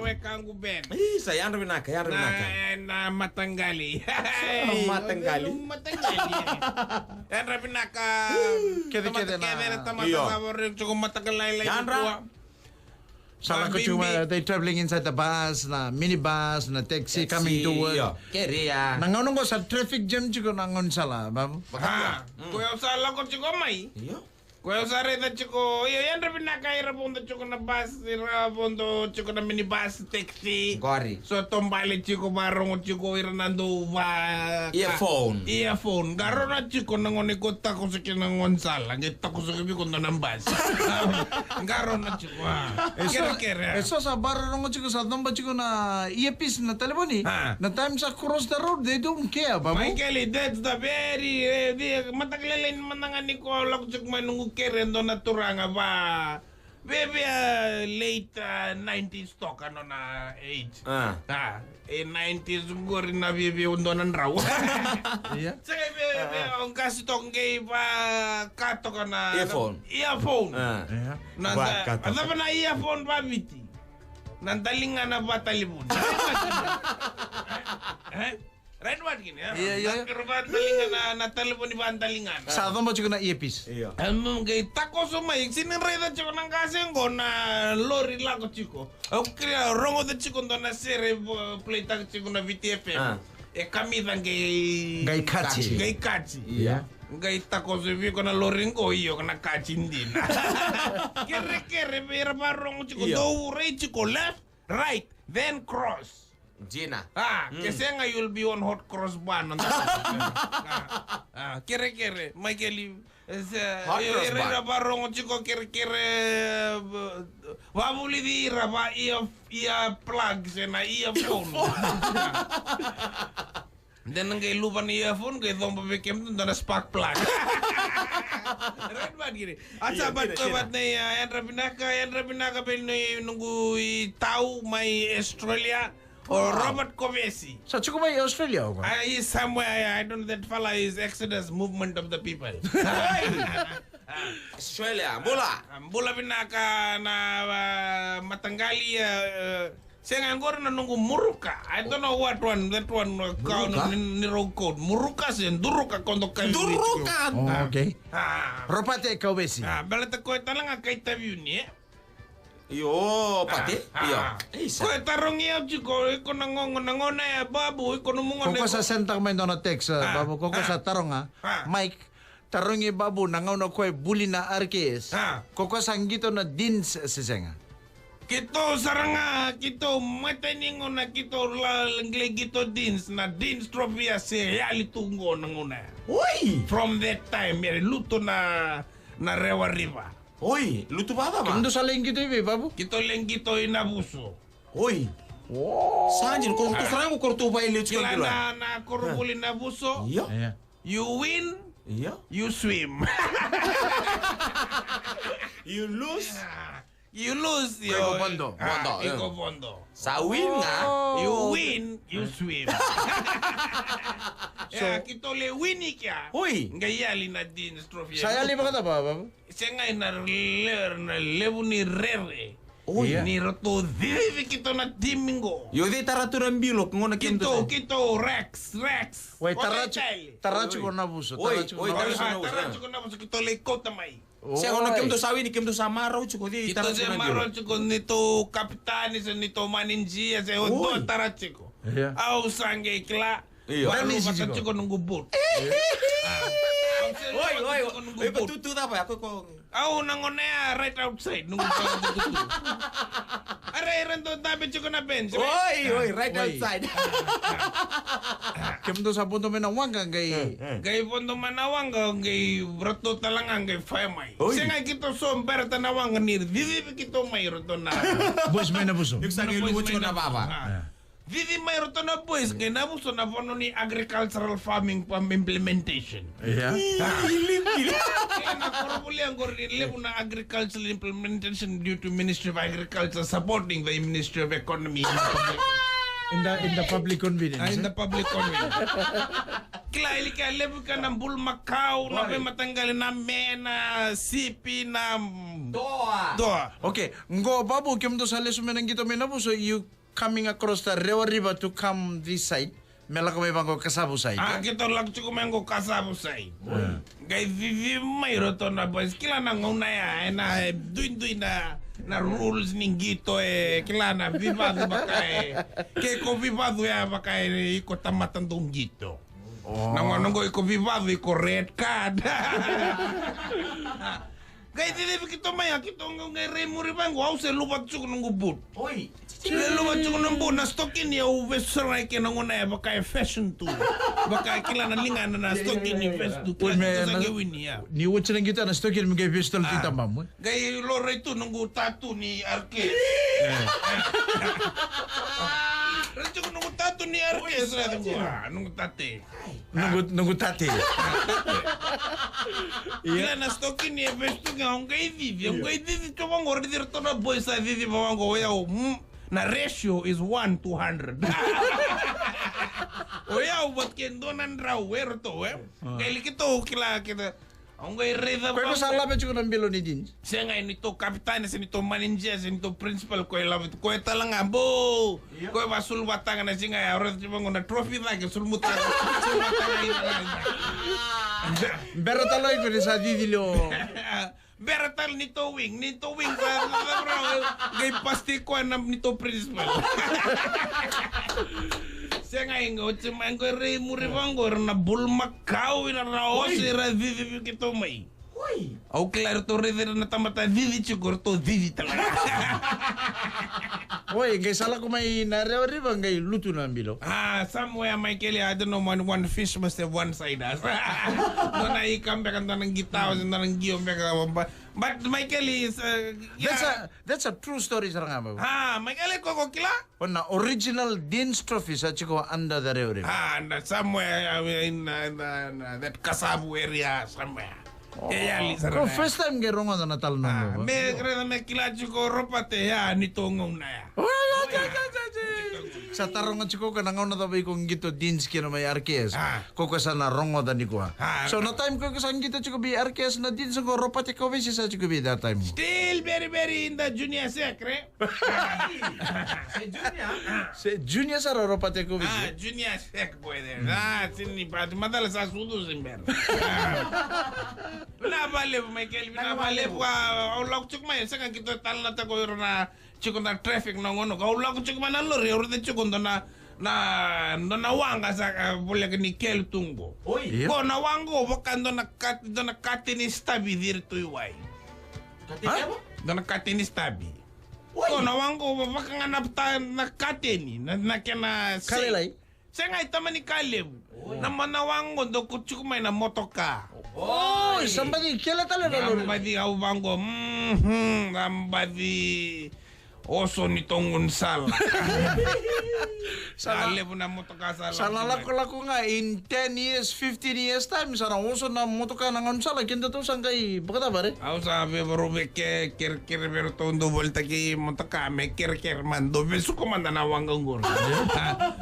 weka nguben. Isa yan binaka. Na matanggali. Matanggali. Yan binaka. Kede na. Kede tamatawar cukup matagalay Salah ko cuma they traveling inside the bus, na minibus, na taxi coming to work. Kere ya. Nangonong ko sa traffic jam juga nangon salah, babu. Kuya salah ko cukup mai. Iya. Kuya usare ta cukup. Iya yan binaka ira pondo cukup na bus, ira pondo cukup na minibus, taxi. Gori. So tombali cukup barong cukup ira nando ba. Earphone. Garo na cukup nangon ikut tako sakit nangon salah. Kita ko sakit ko nanang bus. Garo na cukup. Kira. Eso sa barong ko sa tomba chico na earpiece na telefoni. Na time sa cross the road, they don't care, babu. Michael, that's the very mataglalain manangan ni ko lang cukup manungu keren do naturanga ba. Baby, late 90s talk ano na age. In 90s siguro na baby undo ng raw. Iya. Sige baby, ang kasi tong gay pa kato ka na Earphone. Iya. Ano ba na earphone ba biti? Nandalingan na ba talibon? Right what gini ya? Iya. Pero ba talingan na talibon ni ba talingan? Sa tomba chico na earpiece. Iya. Gay tako sumay sinireda chiko nang kasengo na lori lako chiko. Okay, rongo de chiko ndo na sere play tak chiko na VTFM. Kami dan Gay kachi. Iya. Gay tako subi ko na lori ko iyo na kachin din. Kere bera barong chiko do right chiko left, right, then cross. Gina. Kasi nga you'll be on hot cross ban. Kere, Michael, ira barong chiko kere, wabuli di ira ba iya plug na earphone. Dan ngay lupa ni earphone kay thong pabikim doon na spark plug. Right ba gini? At sabat ko bat na yan rabinaka pel nunggu tau may Australia. Or Robert Kovesi. Sa chico ba Australia ko? He's somewhere, I don't know, that fella is Exodus movement of the people. Australia, bola. Bola binaka na matanggali saya nganggur na nunggu muruka. I don't know what one, that one ni road code. Muruka sen, duruka kondo kayo. Duruka. Oh, okay. Ropate Kovesi. Balata ko talang kay interview ni. Yo, pati. Yo. Ko tarong iya chiko ko nangon ya babu ko numungon. Koko sa sentang may dono text, babu koko sa tarong Mike, tarong i babu nangaw na ko'y buli na arkes. Koko sanggito na dins sisenga. Kito saranga kito mataningo na kito langlegito dins na dins trophy se yali tungo nanguna. Oi. From that time luto na Rewa River. Oi, luto ba ba? Kendo sa lenggito ibe babu? Kito lenggito inabuso. Oi. Sanjin ko sarang ko korto ba ile chiko Kila na korubuli inabuso. Iya. You win. Iya. You swim. You lose. You lose. Iko bondo. Iko bondo. Sa win nga. You win. You swim. Kito le wini kya. Oi. Ngayali na din trophy. Saya lima kata ba babu? Siya nga na levo ni rere. Oi. Ni roto vivi kito na dimingo. Yo di taraturan bilok ngona kento. Kito Rex. Wait, tarachi ko na buso. Tarachi ko na buso kito le kota mai. Siya ngona kento sawi ni kento samaro chuko di Kito se maro chuko nito kapitani sa nito maninji sa odo tarachi ko. Au sange kla. Baru baka chuko nunggu bot. Oi, patutu apa aku kok. Au nangonea right outside nunggu betul. Are rento tabi chuko na bench. Oi, right outside. Kendo sa punto me na wanga gay. Gay fondo manawang gay broto talangang gay famay. Singa kito somber tanawang ni vivi kito may roto na. Boys me na buso. Yung sangi luwot ko na baba. Vivi may roto na boys kay nabuso na pono ni agricultural farming implementation. Yeah. Kaya nakorobuli ang level na agricultural implementation due to Ministry of Agriculture supporting the Ministry of Economy. In the public convenience. In the public convenience. Kila ka level ka ng bull Macau na matanggalin na mena, sipi na Doa. Okay, ngo babu kem to sale sumenang gito menabu, so you coming across the Rewa River to come this side. Melaka may bangko kasabu side. Kita lang cukup mengko kasabu say. Gay vivi may roto na boys. Kila na nguna ya na duin na rules ninggito kila na vivado bakay. Ke ko vivado ya bakay iko tamatan dong gito. Nanggo iko vivado iko red card. Gay dili kita maya kita ngai remuri bang wow se lupat cukup nunggu but. Oi. Lupat cukup nunggu na stokin ya uveserai ke nangona ya bakay fashion tu. Bakay kila na lingan na stokin ni fashion tu. Kila gawin niya. Ni watch nang gito na stokin mga pistol tita mamu. Gay lore itu nunggu tatu ni Arke. Cukup nunggu tatu ni Arke saya tunggu. Nunggu tate. Nunggu tate. Kila na stokin ni vestu ngong gay vivi. Ngong gay vivi coba ngor dir to na boy sa vivi bawango ya. Na ratio is 1 to 100. Oya ubat kendo nan rawer to Kaya likito kila kita. Ang gay reda Kaya ko salah ba cukup nambilo ni din? Siya nga nito kapitan, siya nito manager, siya nito principal ko labit. Ko talang nga bo. Ko basul batang na siya nga oras siya na trophy lagi sulmutan. Pero taloy ko sa didilo. Beratal nito wing gay pasti ko anam nito principal. Siya nga ingo, cimang ko rin muribangor na bulmak kau na raos ra vivi kito may. Au claro to rin na tamata vivi chukur to vivi talaga. Oy, gay salah ko may narewa riba gay luto na ambilo. Somewhere Michael, I don't know, one fish must have one side as. Doon na ikam back ng gitaw, ng giyom back. But Michael is That's a true story sarang ama. Michael ko kila? On na original Dean's Trophy sa chiko under the Rewa River. And somewhere in that Kasabu area somewhere. Ko first time gay rongo na natal na mo. Me kila chiko ropate ya nitongong na ya. Sa tarong at chiko ka nangaw na tabay kong gito Dean's kino may RKS. Ko ka na rongo da ni ko. So na time ko kasang gito chiko bi RKS na Dean's ko ropate ko ba sa chiko bi that time. Still very in the junior secret. Junior sa ropate ko ba. Junior sec boy there. Sini pat madala sa sudu simber. Pinabale Michael, pinabale po. Aulak chuk may sa kito tal na ta ko na chiko na traffic no ngono. Aulak chuk man lori oro de chiko na wanga sa boleh ni kel tunggo. Oi. Ko na wango bakando na katini stabi dirtu iwai. Na katini stabi. Ko na wango bakanga na katini na kena Kalilay. Saya ngai tamani Kaleb. Na manawango do kuchuk may na motoka. Oh, somebody kila tala na lori. Somebody au bango. Somebody oso nitong unsal. Kaleb na motoka sala. Sana lako nga in 10 years, 15 years time sana uso na motoka ng unsala kinto to sangkay bakata bare. Au sabi baro be ke kir bero tondo volta ki motoka me kir man do besu ko man na wangangor.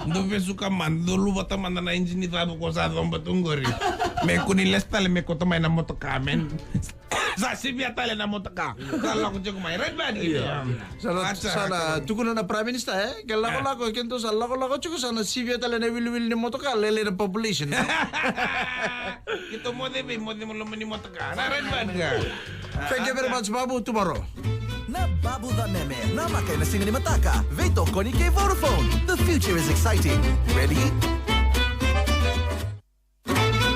Do besu ka man do lubata man na engine tabu ko sa dom batungori. Me kuniles tale me ko tomay na motoka men. Sa sibya tale na motoka. Kala ko jog may red band. Sana tukuna na prime minister kala lako kinto sa lako chuko sana sibya tala na will ni motoka lele na population. Ito mo mo lumani motoka. Na red band ka. Thank you very much babu tomorrow. Na babu da meme, na makay na singa ni Mataka. Veto koni kay Vodafone. The future is exciting. Ready?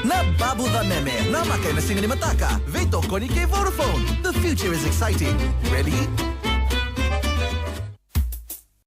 Na babu da meme, na makay na singa ni Mataka. Veto koni kay Vodafone. The future is exciting. Ready?